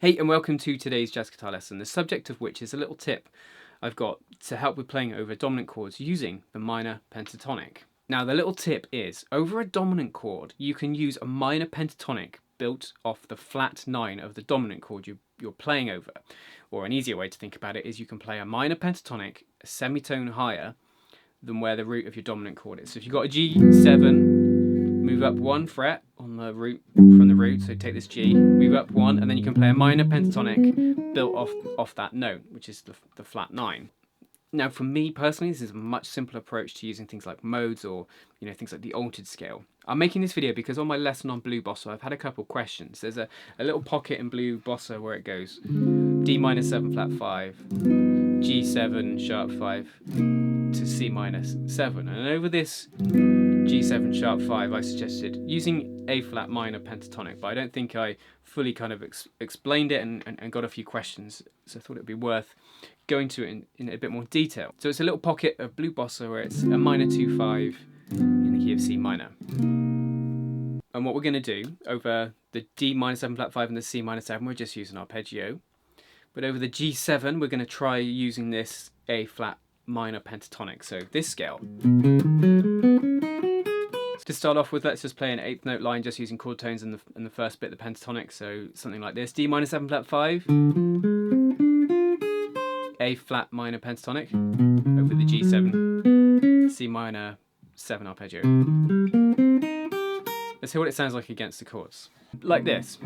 Hey, and welcome to today's jazz guitar lesson, the subject of which is a little tip I've got to help with playing over dominant chords using the minor pentatonic. Now, the little tip is, over a dominant chord, you can use a minor pentatonic built off the flat 9 of the dominant chord you're playing over. Or an easier way to think about it is you can play a minor pentatonic a semitone higher than where the root of your dominant chord is. So if you've got a G7, move up 1 fret on the root from the root, so take this G, move up 1, and then you can play a minor pentatonic built off that note, which is the flat 9. Now, for me personally, this is a much simpler approach to using things like modes or things like the altered scale. I'm making this video because on my lesson on Blue Bossa, I've had a couple questions. There's a little pocket in Blue Bossa where it goes D minor 7 flat 5, G7 sharp 5 to C minor 7, and over this G7 sharp 5 I suggested using A flat minor pentatonic, but I don't think I fully kind of explained it and got a few questions, so I thought it would be worth going to it in a bit more detail. So it's a little pocket of Blue Bossa where it's a minor 2-5 in the key of C minor. And what we're going to do over the D minor 7 flat 5 and the C minor 7, we're just using arpeggio. But over the G7, we're going to try using this A flat minor pentatonic, so this scale. To start off with, let's just play an 8th note line just using chord tones in the first bit, the pentatonic, so something like this. D minor 7 flat 5, A flat minor pentatonic, over the G7, C minor 7 arpeggio. Let's hear what it sounds like against the chords. Like this.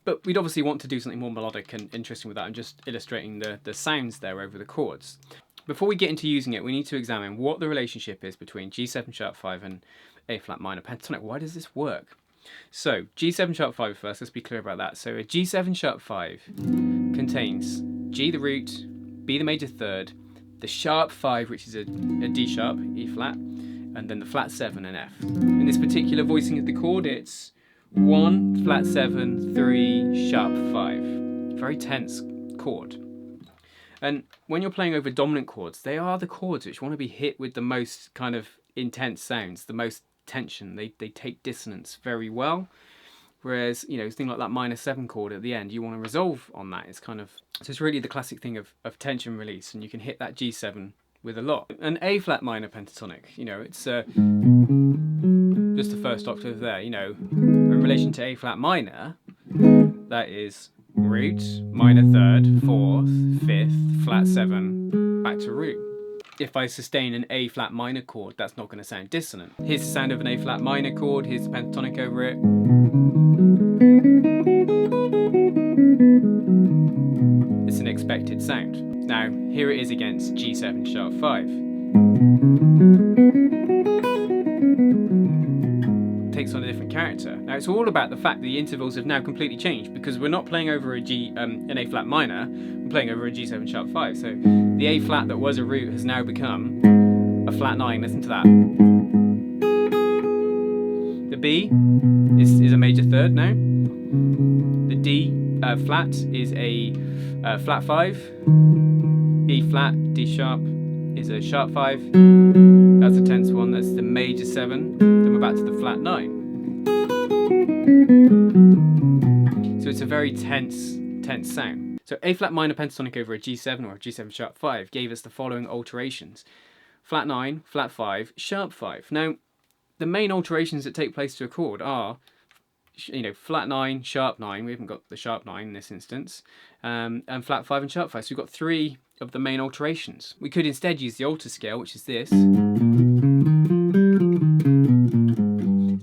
But we'd obviously want to do something more melodic and interesting with that. I'm just illustrating the sounds there over the chords. Before we get into using it, we need to examine what the relationship is between G7 sharp 5 and A flat minor pentatonic. Why does this work? So, G7 sharp 5 first, let's be clear about that. So a G7 sharp 5 contains G the root, B the major third, the sharp 5, which is a D sharp, E flat, and then the flat 7 and F. In this particular voicing of the chord, it's 1, flat 7, 3, sharp 5. Very tense chord. And when you're playing over dominant chords, they are the chords which want to be hit with the most kind of intense sounds, the most tension. They take dissonance very well. Whereas, thing like that minor 7 chord at the end, you want to resolve on that. So it's really the classic thing of tension release, and you can hit that G7 with a lot. An A flat minor pentatonic, it's just the first octave there, in relation to A flat minor, that is root, minor third, 4th, 5th, flat 7, back to root. If I sustain an A flat minor chord, that's not going to sound dissonant. Here's the sound of an A flat minor chord, here's the pentatonic over it. It's an expected sound. Now, here it is against G7 sharp 5. Takes on a different character. Now, it's all about the fact that the intervals have now completely changed, because we're not playing over an A flat minor, we're playing over a G7 sharp 5. So the A flat that was a root has now become a flat 9. Listen to that. The B is a major third now. The D flat is a flat 5. E flat, D sharp is a sharp 5. That's a tense one, that's the major 7. Then we're back to the flat 9. So it's a very tense sound. So A flat minor pentatonic over a G7 or a G7 sharp 5 gave us the following alterations. Flat 9, flat 5, sharp 5. Now, the main alterations that take place to a chord are flat 9, sharp 9, we haven't got the sharp 9 in this instance, and flat 5 and sharp 5. So we've got 3 of the main alterations. We could instead use the altered scale, which is this.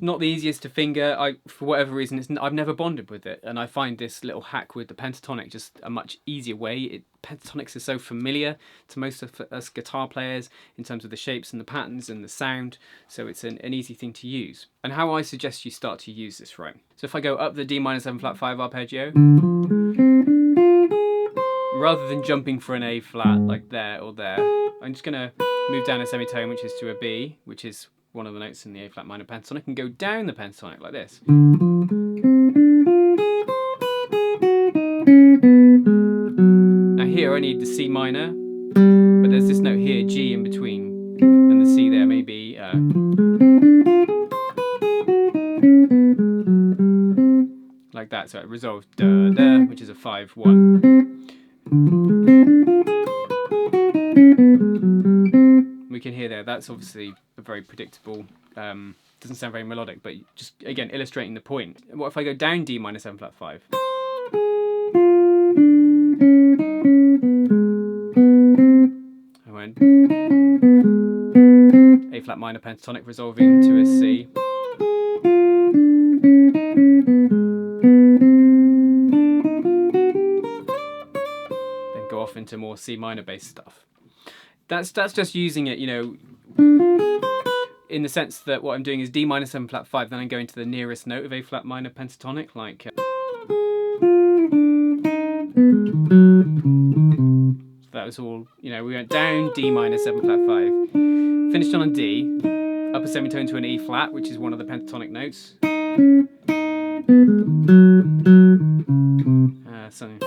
Not the easiest to finger. For whatever reason, I've never bonded with it, and I find this little hack with the pentatonic just a much easier way. Pentatonics are so familiar to most of us guitar players in terms of the shapes and the patterns and the sound, so it's an easy thing to use. And how I suggest you start to use this, right? So if I go up the D minor 7 flat 5 arpeggio, rather than jumping for an A flat like there or there, I'm just going to move down a semitone, which is to a B, which is one of the notes in the A flat minor pentatonic, and go down the pentatonic like this. Now here I need the C minor, but there's this note here, G in between, and the C there may be flat, so it resolves da da, which is a 5-1. We can hear there, that's obviously a very predictable, doesn't sound very melodic, but just again illustrating the point. What if I go down D minor 7 flat 5? I went A flat minor pentatonic resolving to a C. Then go off into more C minor based stuff. That's just using it, you know, in the sense that what I'm doing is D minor 7 flat 5, then I'm going to the nearest note of A flat minor pentatonic, like so that was all, you know, we went down D minor 7 flat 5, finished on a D, upper semitone to an E flat, which is one of the pentatonic notes. Something.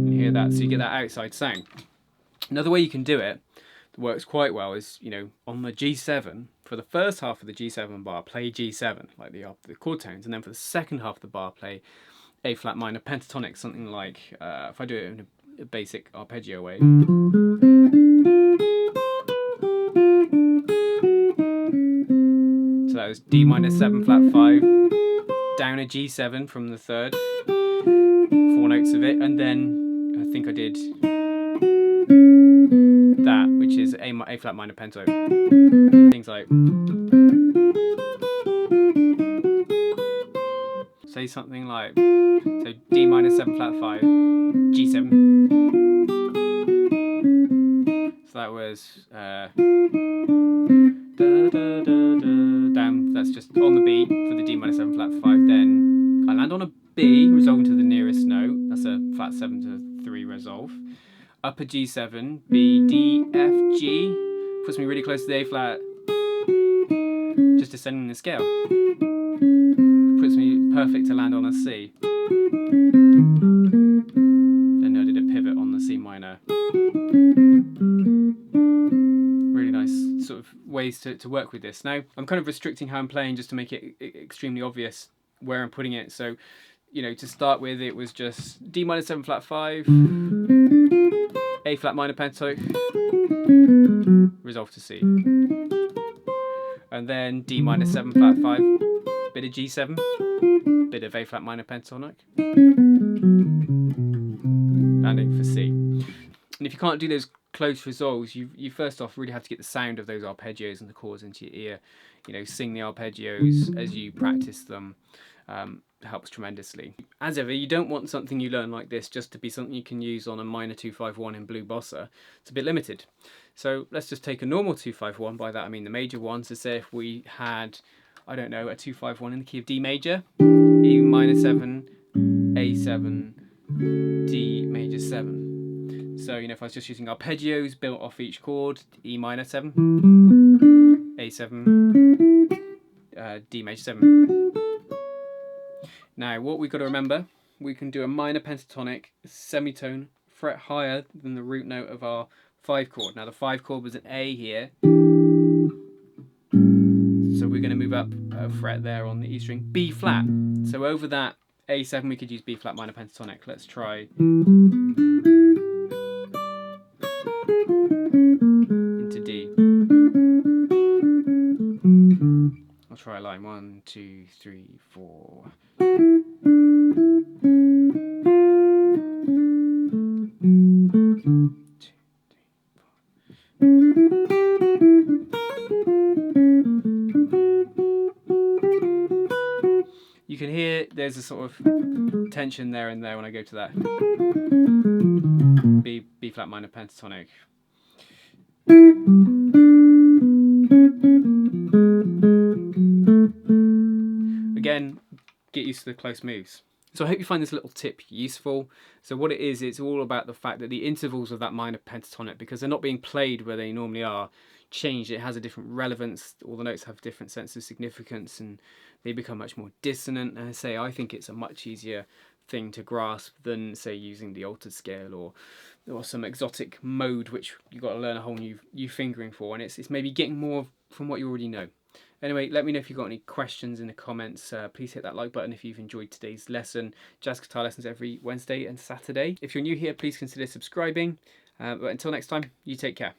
You hear that, so you get that outside sound. Another way you can do it that works quite well is, you know, on the G7, for the first half of the G7 bar, play G7, like the chord tones, and then for the second half of the bar, play A flat minor pentatonic, something like, if I do it in a basic arpeggio way. So that was D minor 7 flat 5, down a G7 from the third, 4 notes of it, and then I think I did that, which is A flat minor pento. Things like, say something like, so D minor 7 flat 5, G7. So that was down. That's just on the beat for the D minor 7 flat 5. Then I land on a B, resolving to the nearest note. That's a flat 7 to 3 resolve. Upper G7, B, D, F, G, puts me really close to the A flat, just descending the scale. Puts me perfect to land on a C. Then I did a pivot on the C minor. Really nice sort of ways to work with this. Now, I'm kind of restricting how I'm playing just to make it extremely obvious where I'm putting it. So, you know, to start with, it was just D minor 7 flat 5, A flat minor pentatonic, resolve to C. And then D minor 7 flat 5, bit of G7, bit of A flat minor pentatonic, landing for C. And if you can't do those close resolves, you first off really have to get the sound of those arpeggios and the chords into your ear. You know, sing the arpeggios as you practice them. Helps tremendously. As ever, you don't want something you learn like this just to be something you can use on a minor 251 in Blue Bossa. It's a bit limited. So let's just take a normal 251, by that I mean the major one. So say if we had, I don't know, a 251 in the key of D major, E minor 7, A7, D major 7. So, you know, if I was just using arpeggios built off each chord, E minor 7, A7, D major 7. Now, what we've got to remember, we can do a minor pentatonic semitone fret higher than the root note of our 5 chord. Now, the 5 chord was an A here, so we're going to move up a fret there on the E string, B flat. So over that A7, we could use B flat minor pentatonic. Let's try into D. I'll try line 1, 2, 3, 4. You can hear there's a sort of tension there and there when I go to that B flat minor pentatonic. Again, get used to the close moves. So I hope you find this little tip useful. So what it is, it's all about the fact that the intervals of that minor pentatonic, because they're not being played where they normally are, changed. It has a different relevance. All the notes have different sense of significance and they become much more dissonant. And I think it's a much easier thing to grasp than, say, using the altered scale or some exotic mode which you've got to learn a whole new fingering for. And it's maybe getting more from what you already know. Anyway, let me know if you've got any questions in the comments. Please hit that like button if you've enjoyed today's lesson. Jazz guitar lessons every Wednesday and Saturday. If you're new here, please consider subscribing. But until next time, you take care.